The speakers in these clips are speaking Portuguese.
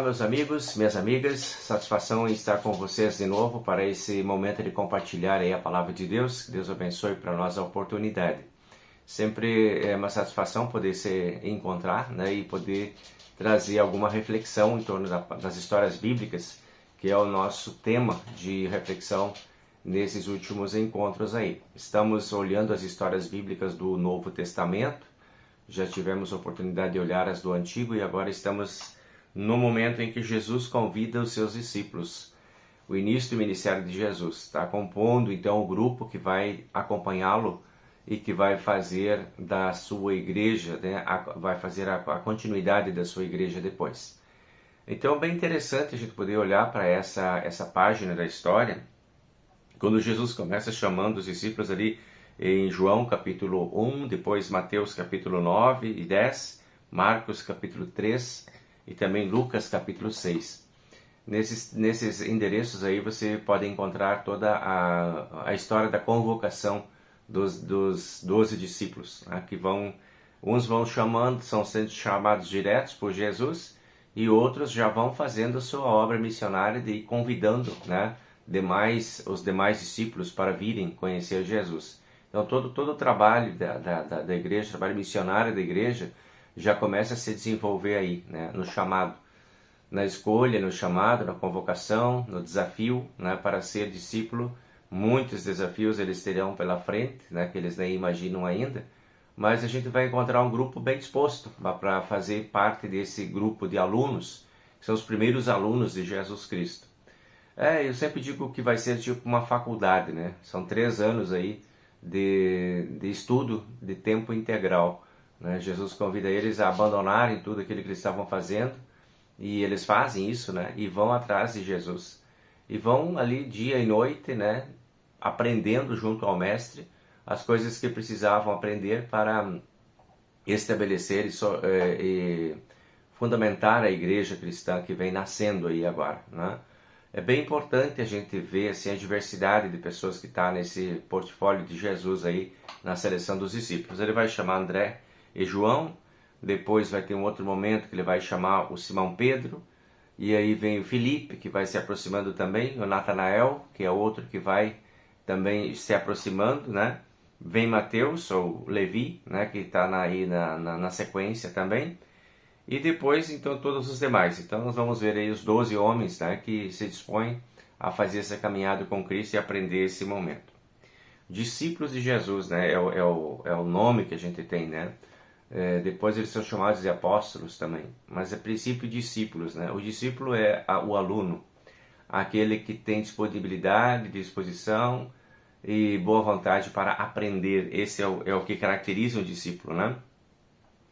Olá, meus amigos, minhas amigas, satisfação em estar com vocês de novo para esse momento de compartilhar aí a palavra de Deus. Que Deus abençoe para nós a oportunidade. Sempre é uma satisfação poder se encontrar, né, e poder trazer alguma reflexão em torno das histórias bíblicas, que é o nosso tema de reflexão nesses últimos encontros aí. Estamos olhando as histórias bíblicas do Novo Testamento, já tivemos a oportunidade de olhar as do Antigo e agora estamos no momento em que Jesus convida os seus discípulos, o início do ministério de Jesus. Está compondo então o grupo que vai acompanhá-lo e que vai fazer da sua igreja, né, vai fazer a continuidade da sua igreja depois. Então, bem interessante a gente poder olhar para essa página da história, quando Jesus começa chamando os discípulos ali em João capítulo 1, depois Mateus capítulo 9 e 10, Marcos capítulo 3 e também Lucas capítulo 6. Nesses endereços aí você pode encontrar toda a história da convocação dos 12 discípulos, né, que uns vão são sendo chamados diretos por Jesus e outros já vão fazendo sua obra missionária de ir convidando, né, os demais discípulos para virem conhecer Jesus. Então todo o trabalho da igreja, o trabalho missionário da igreja, já começa a se desenvolver aí, né, no chamado, na escolha, no chamado, na convocação, no desafio, né, para ser discípulo. Muitos desafios eles terão pela frente, né, que eles nem imaginam ainda, mas a gente vai encontrar um grupo bem disposto para fazer parte desse grupo de alunos, que são os primeiros alunos de Jesus Cristo. Eu sempre digo que vai ser tipo uma faculdade, né? São 3 anos aí de estudo de tempo integral. Jesus convida eles a abandonarem tudo aquilo que eles estavam fazendo, e eles fazem isso, né? E vão atrás de Jesus. E vão ali dia e noite, né? Aprendendo junto ao Mestre as coisas que precisavam aprender para estabelecer e fundamentar a igreja cristã que vem nascendo aí agora, né? É bem importante a gente ver assim, a diversidade de pessoas que está nesse portfólio de Jesus aí na seleção dos discípulos. Ele vai chamar André e João, depois vai ter um outro momento que ele vai chamar o Simão Pedro, e aí vem o Filipe, que vai se aproximando também, o Natanael, que é outro que vai também se aproximando, né? Vem Mateus, ou Levi, né, que está aí na sequência também, e depois então todos os demais. Então nós vamos ver aí os 12 homens, né, que se dispõem a fazer essa caminhada com Cristo e aprender esse momento. Discípulos de Jesus, né, é o nome que a gente tem, né? Depois eles são chamados de apóstolos também, mas é princípio discípulos, né? O discípulo é o aluno, aquele que tem disponibilidade, disposição e boa vontade para aprender. Esse é o que caracteriza o discípulo, né?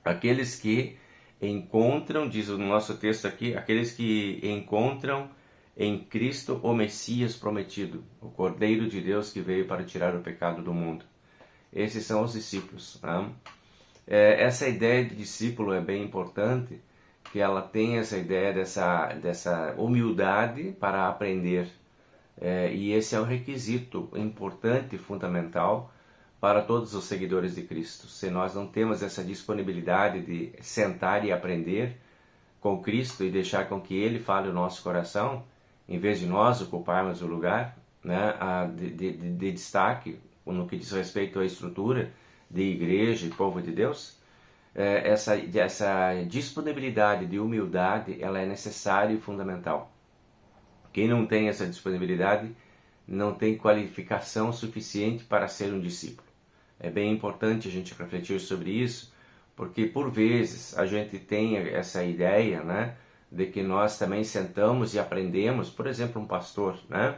Aqueles que encontram, diz o nosso texto aqui, aqueles que encontram em Cristo o Messias prometido, o Cordeiro de Deus que veio para tirar o pecado do mundo. Esses são os discípulos, né? Essa ideia de discípulo é bem importante, que ela tem essa ideia dessa humildade para aprender. E esse é um requisito importante e fundamental para todos os seguidores de Cristo. Se nós não temos essa disponibilidade de sentar e aprender com Cristo e deixar com que Ele fale o nosso coração, em vez de nós ocuparmos o lugar, né, de destaque no que diz respeito à estrutura de igreja e povo de Deus, essa disponibilidade de humildade, ela é necessária e fundamental. Quem não tem essa disponibilidade não tem qualificação suficiente para ser um discípulo. É bem importante a gente refletir sobre isso, porque por vezes a gente tem essa ideia, né, de que nós também sentamos e aprendemos, por exemplo, um pastor, né,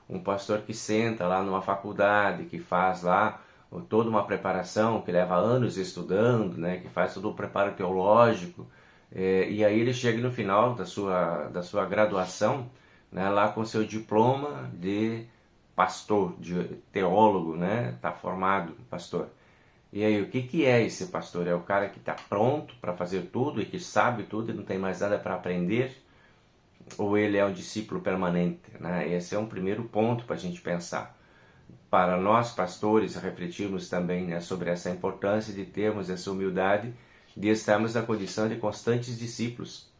um pastor que senta lá numa faculdade, que faz lá toda uma preparação, que leva anos estudando, né, que faz todo o preparo teológico, e aí ele chega no final da sua graduação, né, lá com seu diploma de pastor, de teólogo, né, está formado pastor. E aí o que é esse pastor? É o cara que está pronto para fazer tudo e que sabe tudo e não tem mais nada para aprender? Ou ele é um discípulo permanente, né? Esse é um primeiro ponto para a gente pensar. Para nós pastores refletirmos também, né, sobre essa importância de termos essa humildade de estarmos na condição de constantes discípulos,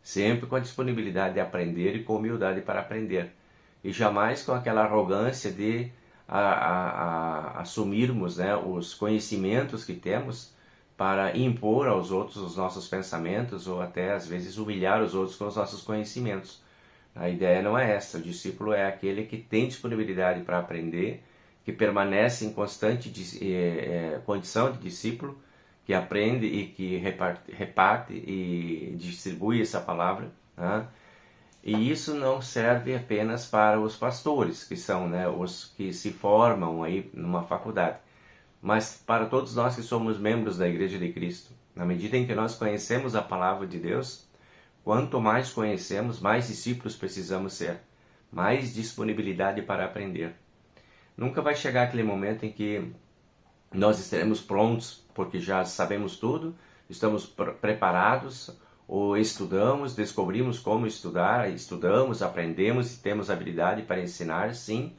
sempre com a disponibilidade de aprender e com humildade para aprender, e jamais com aquela arrogância de assumirmos, né, os conhecimentos que temos para impor aos outros os nossos pensamentos ou até às vezes humilhar os outros com os nossos conhecimentos. A ideia não é essa. O discípulo é aquele que tem disponibilidade para aprender, que permanece em constante condição de discípulo, que aprende e que reparte e distribui essa palavra, né? E isso não serve apenas para os pastores, que são, né, os que se formam aí numa faculdade, mas para todos nós que somos membros da Igreja de Cristo. Na medida em que nós conhecemos a palavra de Deus, quanto mais conhecemos, mais discípulos precisamos ser, mais disponibilidade para aprender. Nunca vai chegar aquele momento em que nós estaremos prontos, porque já sabemos tudo, estamos preparados, ou estudamos, descobrimos como estudar, estudamos, aprendemos e temos habilidade para ensinar, sim.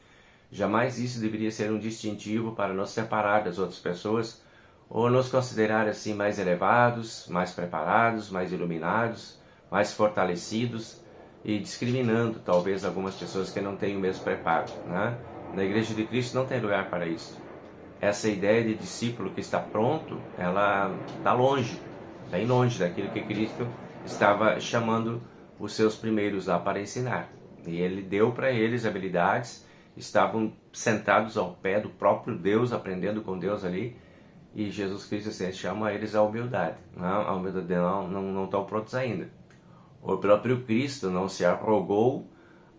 Jamais isso deveria ser um distintivo para nos separar das outras pessoas, ou nos considerar assim mais elevados, mais preparados, mais iluminados, mais fortalecidos, e discriminando talvez algumas pessoas que não têm o mesmo preparo, né? Na Igreja de Cristo não tem lugar para isso. Essa ideia de discípulo que está pronto, ela está longe, bem longe daquilo que Cristo estava chamando os seus primeiros lá para ensinar. E Ele deu para eles habilidades, estavam sentados ao pé do próprio Deus, aprendendo com Deus ali, e Jesus Cristo chama eles à humildade. Não, a humildade não estão prontos ainda. O próprio Cristo não se arrogou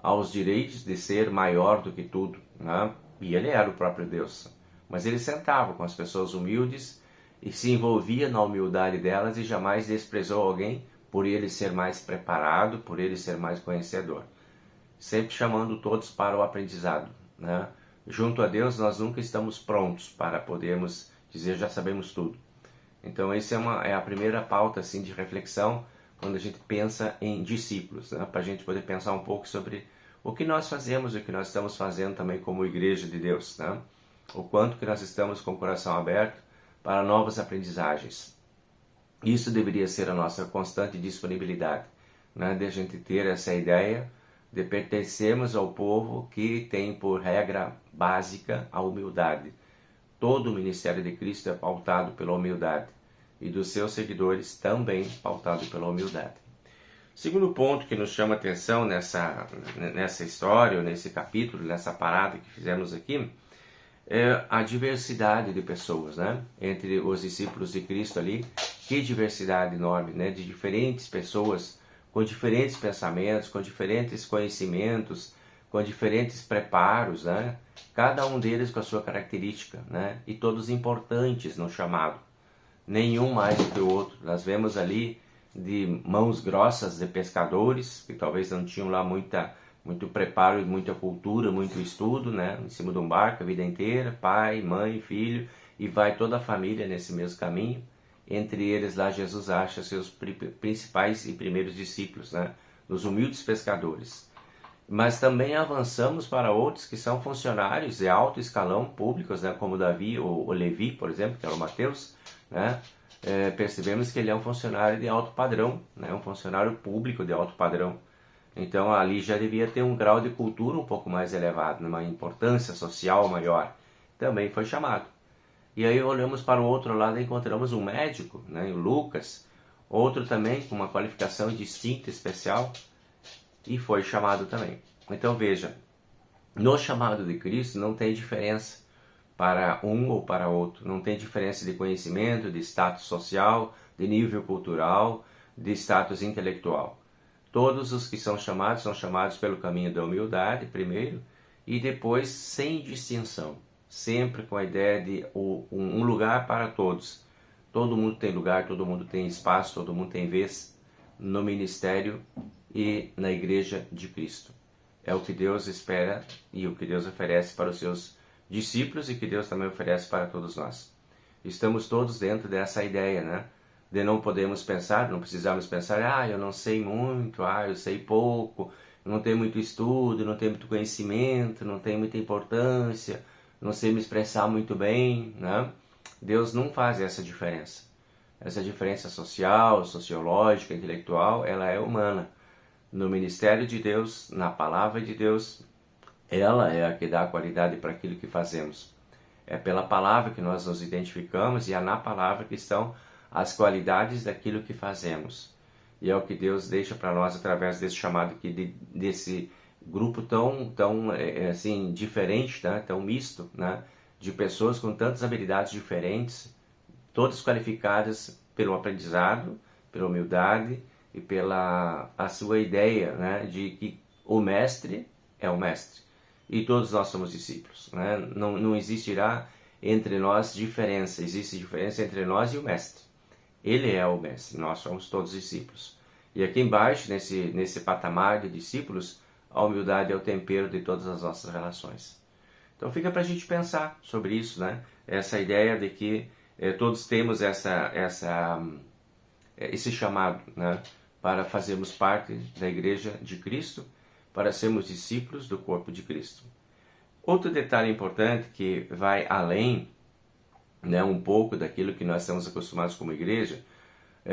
aos direitos de ser maior do que tudo, né? E Ele era o próprio Deus. Mas Ele sentava com as pessoas humildes e se envolvia na humildade delas e jamais desprezou alguém por ele ser mais preparado, por ele ser mais conhecedor. Sempre chamando todos para o aprendizado, né? Junto a Deus nós nunca estamos prontos para podermos dizer já sabemos tudo. Então essa é a primeira pauta assim, de reflexão quando a gente pensa em discípulos, né? Para a gente poder pensar um pouco sobre o que nós fazemos e o que nós estamos fazendo também como Igreja de Deus, né? O quanto que nós estamos com o coração aberto para novas aprendizagens. Isso deveria ser a nossa constante disponibilidade, né? De a gente ter essa ideia de pertencermos ao povo que tem por regra básica a humildade. Todo o ministério de Cristo é pautado pela humildade e dos seus seguidores também pautado pela humildade. Segundo ponto que nos chama a atenção nessa história, nesse capítulo, nessa parada que fizemos aqui, é a diversidade de pessoas, né? Entre os discípulos de Cristo ali. Que diversidade enorme, né? De diferentes pessoas com diferentes pensamentos, com diferentes conhecimentos, com diferentes preparos, né? Cada um deles com a sua característica, né? E todos importantes no chamado, nenhum mais do que o outro. Nós vemos ali de mãos grossas de pescadores, que talvez não tinham lá muito preparo e muita cultura, muito estudo, né? Em cima de um barco a vida inteira, pai, mãe, filho, e vai toda a família nesse mesmo caminho. Entre eles lá Jesus acha seus principais e primeiros discípulos, né? Os humildes pescadores. Mas também avançamos para outros que são funcionários de alto escalão públicos, né? Como Davi ou Levi, por exemplo, que era o Mateus, né? Percebemos que ele é um funcionário de alto padrão, né? Um funcionário público de alto padrão. Então ali já devia ter um grau de cultura um pouco mais elevado, uma importância social maior. Também foi chamado. E aí olhamos para o outro lado e encontramos um médico, né, o Lucas, outro também com uma qualificação distinta, especial, e foi chamado também. Então veja, no chamado de Cristo não tem diferença para um ou para outro, não tem diferença de conhecimento, de status social, de nível cultural, de status intelectual. Todos os que são chamados pelo caminho da humildade, primeiro, e depois sem distinção. Sempre com a ideia de um lugar para todos. Todo mundo tem lugar, todo mundo tem espaço, todo mundo tem vez no ministério e na Igreja de Cristo. É o que Deus espera e o que Deus oferece para os seus discípulos e que Deus também oferece para todos nós. Estamos todos dentro dessa ideia, né? De não podemos pensar, não precisamos pensar, eu não sei muito, eu sei pouco, não tenho muito estudo, não tenho muito conhecimento, não tenho muita importância, não sei me expressar muito bem, né? Deus não faz essa diferença. Essa diferença social, sociológica, intelectual, ela é humana. No ministério de Deus, na palavra de Deus, ela é a que dá qualidade para aquilo que fazemos. É pela palavra que nós nos identificamos e é na palavra que estão as qualidades daquilo que fazemos. E é o que Deus deixa para nós através desse chamado aqui, desse grupo tão assim, diferente, né? Tão misto, né? De pessoas com tantas habilidades diferentes, todas qualificadas pelo aprendizado, pela humildade e pela a sua ideia, né? De que o mestre é o mestre e todos nós somos discípulos, né? Não existirá entre nós diferença, existe diferença entre nós e o mestre. Ele é o mestre, nós somos todos discípulos. E aqui embaixo, nesse patamar de discípulos, a humildade é o tempero de todas as nossas relações. Então fica para a gente pensar sobre isso, né? Essa ideia de que todos temos esse chamado, né? Para fazermos parte da Igreja de Cristo, para sermos discípulos do corpo de Cristo. Outro detalhe importante que vai além, né, um pouco daquilo que nós estamos acostumados como igreja,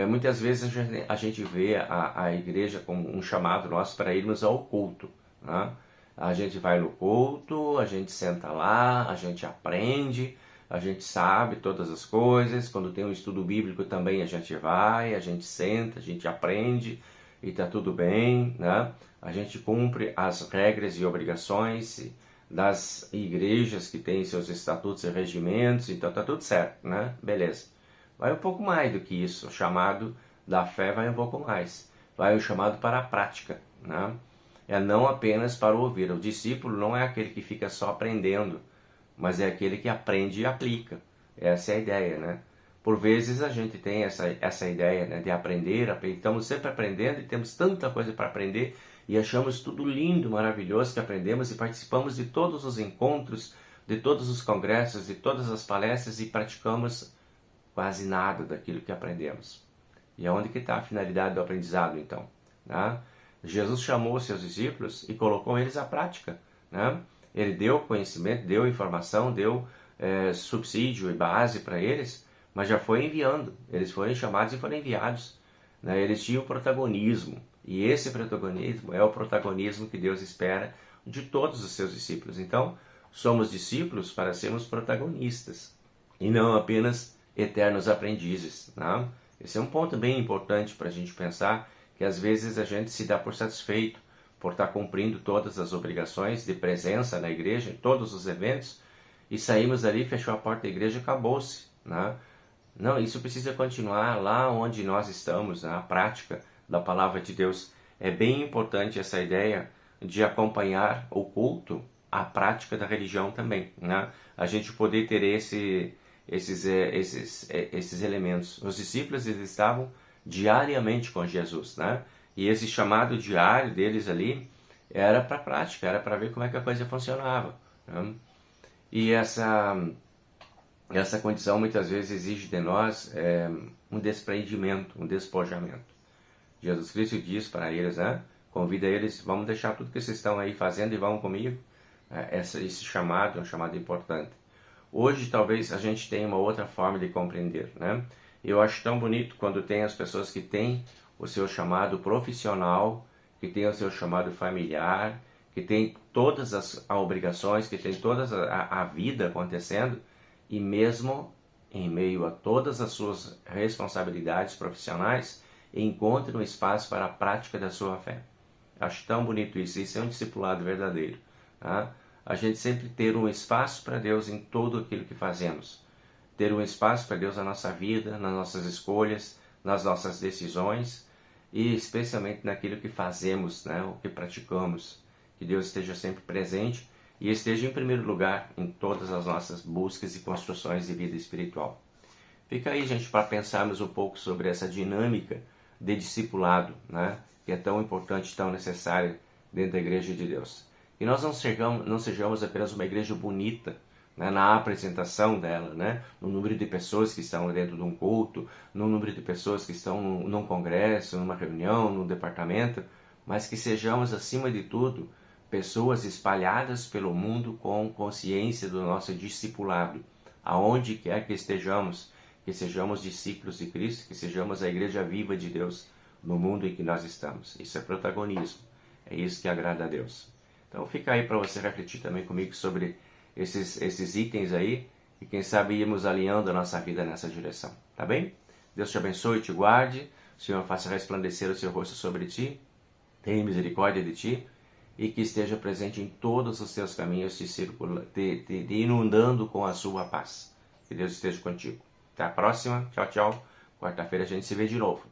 muitas vezes a gente vê a igreja como um chamado nosso para irmos ao culto, né? A gente vai no culto, a gente senta lá, a gente aprende, a gente sabe todas as coisas. Quando tem um estudo bíblico também a gente vai, a gente senta, a gente aprende e está tudo bem, né? A gente cumpre as regras e obrigações das igrejas que têm seus estatutos e regimentos, então está tudo certo, né? Beleza. Vai um pouco mais do que isso, o chamado da fé vai um pouco mais. Vai o chamado para a prática, né? É não apenas para ouvir. O discípulo não é aquele que fica só aprendendo, mas é aquele que aprende e aplica. Essa é a ideia, né? Por vezes a gente tem essa ideia, né, de aprender, estamos sempre aprendendo e temos tanta coisa para aprender e achamos tudo lindo, maravilhoso que aprendemos e participamos de todos os encontros, de todos os congressos, de todas as palestras e praticamos quase nada daquilo que aprendemos. E aonde que está a finalidade do aprendizado, então? Né? Jesus chamou os seus discípulos e colocou eles à prática, né? Ele deu conhecimento, deu informação, deu subsídio e base para eles, mas já foi enviando. Eles foram chamados e foram enviados, né? Eles tinham protagonismo, e esse protagonismo é o protagonismo que Deus espera de todos os seus discípulos. Então, somos discípulos para sermos protagonistas, e não apenas eternos aprendizes, né? Esse é um ponto bem importante para a gente pensar, que às vezes a gente se dá por satisfeito por estar cumprindo todas as obrigações de presença na igreja, em todos os eventos, e saímos dali, fechou a porta da igreja e acabou-se, né? Não, isso precisa continuar lá onde nós estamos, na prática da palavra de Deus. É bem importante essa ideia de acompanhar o culto, a prática da religião também, né? A gente poder ter esses elementos. Os discípulos, eles estavam diariamente com Jesus, né? E esse chamado diário deles ali era para a prática, era para ver como é que a coisa funcionava, né? E essa condição muitas vezes exige de nós um desprendimento, um despojamento. Jesus Cristo diz para eles, né? Convida eles, vamos deixar tudo que vocês estão aí fazendo e vão comigo. Esse chamado é um chamado importante. Hoje talvez a gente tenha uma outra forma de compreender, né? Eu acho tão bonito quando tem as pessoas que têm o seu chamado profissional, que têm o seu chamado familiar, que têm todas as obrigações, que têm toda a vida acontecendo, e mesmo em meio a todas as suas responsabilidades profissionais, encontre um espaço para a prática da sua fé. Acho tão bonito isso, isso é um discipulado verdadeiro, tá? A gente sempre ter um espaço para Deus em tudo aquilo que fazemos. Ter um espaço para Deus na nossa vida, nas nossas escolhas, nas nossas decisões e especialmente naquilo que fazemos, né, o que praticamos. Que Deus esteja sempre presente e esteja em primeiro lugar em todas as nossas buscas e construções de vida espiritual. Fica aí, gente, para pensarmos um pouco sobre essa dinâmica de discipulado, né, que é tão importante, tão necessária dentro da Igreja de Deus. E nós não sejamos apenas uma igreja bonita, né, na apresentação dela, né, no número de pessoas que estão dentro de um culto, no número de pessoas que estão num congresso, numa reunião, num departamento, mas que sejamos, acima de tudo, pessoas espalhadas pelo mundo com consciência do nosso discipulado, aonde quer que estejamos, que sejamos discípulos de Cristo, que sejamos a igreja viva de Deus no mundo em que nós estamos. Isso é protagonismo, é isso que agrada a Deus. Então fica aí para você refletir também comigo sobre esses itens aí, e quem sabe irmos alinhando a nossa vida nessa direção, tá bem? Deus te abençoe e te guarde, o Senhor faça resplandecer o seu rosto sobre ti, tenha misericórdia de ti, e que esteja presente em todos os teus caminhos, te inundando com a sua paz. Que Deus esteja contigo. Até a próxima, tchau, tchau. Quarta-feira a gente se vê de novo.